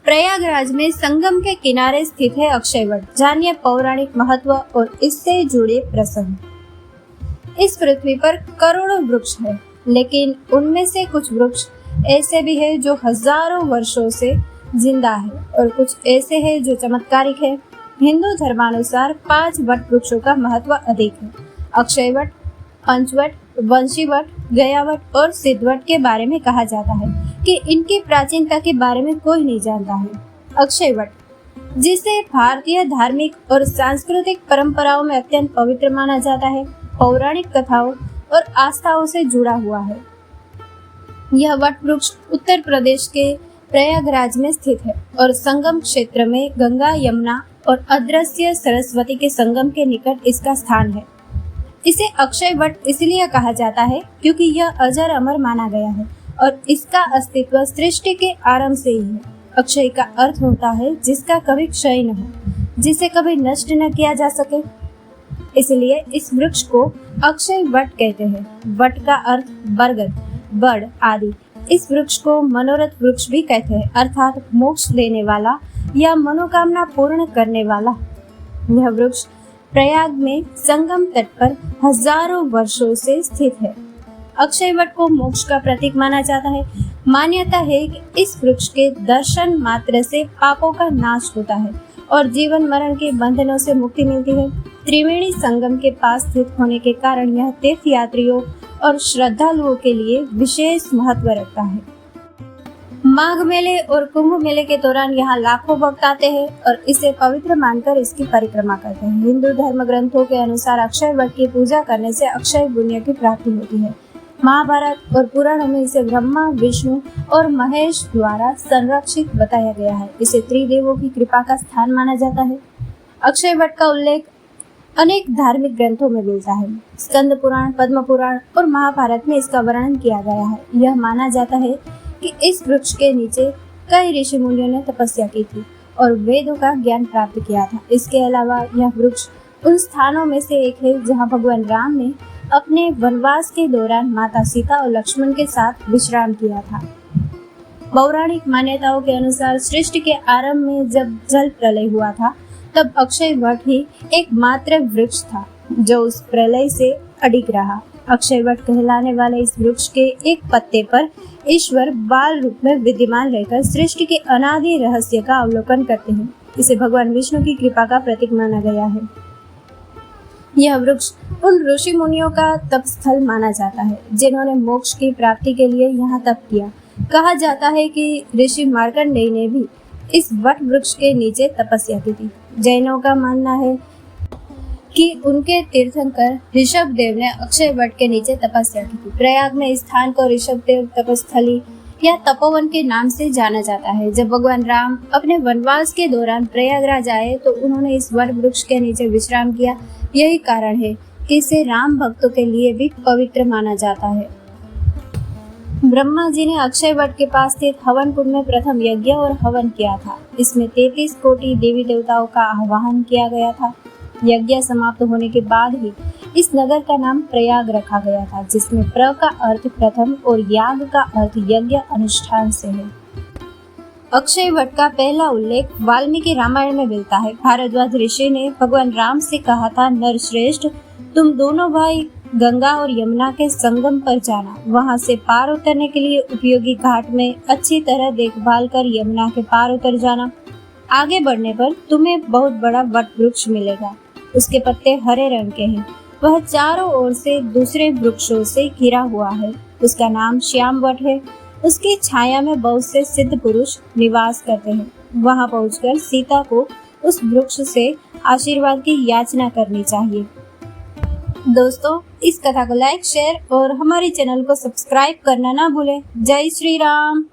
प्रयागराज में संगम के किनारे स्थित है अक्षयवट। जानिए पौराणिक महत्व और इससे जुड़े प्रसंग। इस पृथ्वी पर करोड़ों वृक्ष हैं, लेकिन उनमें से कुछ वृक्ष ऐसे भी हैं जो हजारों वर्षों से जिंदा है और कुछ ऐसे हैं जो चमत्कारिक है। हिंदू धर्मानुसार 5 वट वृक्षों का महत्व अधिक है। अक्षयवट, पंचवट, वंशीवट, गयावट और सिद्धवट के बारे में कहा जाता है कि इनकी प्राचीनता के बारे में कोई नहीं जानता है। अक्षयवट, जिसे भारतीय धार्मिक और सांस्कृतिक परंपराओं में अत्यंत पवित्र माना जाता है, पौराणिक कथाओं और आस्थाओं से जुड़ा हुआ है। यह वट वृक्ष उत्तर प्रदेश के प्रयागराज में स्थित है और संगम क्षेत्र में गंगा, यमुना और अदृश्य सरस्वती के संगम के निकट इसका स्थान है। इसे अक्षय वट इसलिए कहा जाता है क्योंकि यह अजर अमर माना गया है और इसका अस्तित्व सृष्टि के आरंभ से ही है। अक्षय का अर्थ होता है जिसका कभी क्षय न हो, जिसे कभी नष्ट न किया जा सके। इसलिए इस वृक्ष को अक्षय वट कहते हैं। वट का अर्थ बरगद, बड़ आदि। इस वृक्ष को मनोरथ वृक्ष भी कहते हैं, अर्थात मोक्ष देने वाला या मनोकामना पूर्ण करने वाला। यह वृक्ष प्रयाग में संगम तट पर हजारों वर्षों से स्थित है। अक्षयवट को मोक्ष का प्रतीक माना जाता है। मान्यता है कि इस वृक्ष के दर्शन मात्र से पापों का नाश होता है और जीवन मरण के बंधनों से मुक्ति मिलती है। त्रिवेणी संगम के पास स्थित होने के कारण यह तीर्थ यात्रियों और श्रद्धालुओं के लिए विशेष महत्व रखता है। माघ मेले और कुंभ मेले के दौरान यहाँ लाखों भक्त आते हैं और इसे पवित्र मानकर इसकी परिक्रमा करते हैं। हिंदू धर्म ग्रंथों के अनुसार अक्षय वट की पूजा करने से अक्षय पुण्य की प्राप्ति होती है। महाभारत और पुराणों में इसे ब्रह्मा, विष्णु और महेश द्वारा संरक्षित बताया गया है। इसे त्रिदेवों की कृपा का स्थान माना जाता है। अक्षय वट का उल्लेख अनेक धार्मिक ग्रंथों में मिलता है। स्कंद पुराण, पद्म पुराण और महाभारत में इसका वर्णन किया गया है। यह माना जाता है कि इस वृक्ष के नीचे कई ऋषि मुनियों ने तपस्या की थी और वेदों का ज्ञान प्राप्त किया था। इसके अलावा यह वृक्ष उन स्थानों में से एक है जहां भगवान राम ने अपने वनवास के दौरान माता सीता और लक्ष्मण के साथ विश्राम किया था। पौराणिक मान्यताओं के अनुसार सृष्टि के आरंभ में जब जल प्रलय हुआ था, तब अक्षय वट ही एकमात्र वृक्ष था जो उस प्रलय से अडिग रहा। अक्षय वट कहलाने वाले इस वृक्ष के एक पत्ते पर ईश्वर बाल रूप में विद्यमान रहकर सृष्टि के अनादि रहस्य का अवलोकन करते हैं। इसे भगवान विष्णु की कृपा का प्रतीक माना गया है। यह वृक्ष उन ऋषि मुनियों का तप स्थल माना जाता है जिन्होंने मोक्ष की प्राप्ति के लिए यहाँ तप किया। कहा जाता है कि ऋषि मार्कंडेय ने भी इस वट वृक्ष के नीचे तपस्या की थी। जैनों का मानना है कि उनके तीर्थंकर ऋषभ देव ने अक्षय वट के नीचे तपस्या की थी। प्रयाग में इस स्थान को ऋषभ देव तपस्थली या तपोवन के नाम से जाना जाता है। जब भगवान राम अपने वनवास के दौरान प्रयागराज आए तो उन्होंने इस वट वृक्ष के नीचे विश्राम किया। यही कारण है कि इसे राम भक्तों के लिए भी पवित्र माना जाता है। ब्रह्मा जी ने अक्षय वट के पास स्थित हवन कुंड में प्रथम यज्ञ और हवन किया था। इसमें 33 कोटि देवी देवताओं का आह्वान किया गया था। यज्ञ समाप्त होने के बाद ही इस नगर का नाम प्रयाग रखा गया था, जिसमें प्र का अर्थ प्रथम और याग का अर्थ यज्ञ अनुष्ठान से है। अक्षय वट का पहला उल्लेख वाल्मीकि रामायण में मिलता है। भारद्वाज ऋषि ने भगवान राम से कहा था, नरश्रेष्ठ, तुम दोनों भाई गंगा और यमुना के संगम पर जाना। वहां से पार उतरने के लिए उपयोगी घाट में अच्छी तरह देखभाल कर यमुना के पार उतर जाना। आगे बढ़ने पर तुम्हें बहुत बड़ा वट वृक्ष मिलेगा। उसके पत्ते हरे रंग के हैं। वह चारों ओर से दूसरे वृक्षों से घिरा हुआ है। उसका नाम श्याम वट है। उसकी छाया में बहुत से सिद्ध पुरुष निवास करते हैं। वहां पहुंचकर सीता को उस वृक्ष से आशीर्वाद की याचना करनी चाहिए। दोस्तों, इस कथा को लाइक, शेयर और हमारे चैनल को सब्सक्राइब करना ना भूलें। जय श्री राम।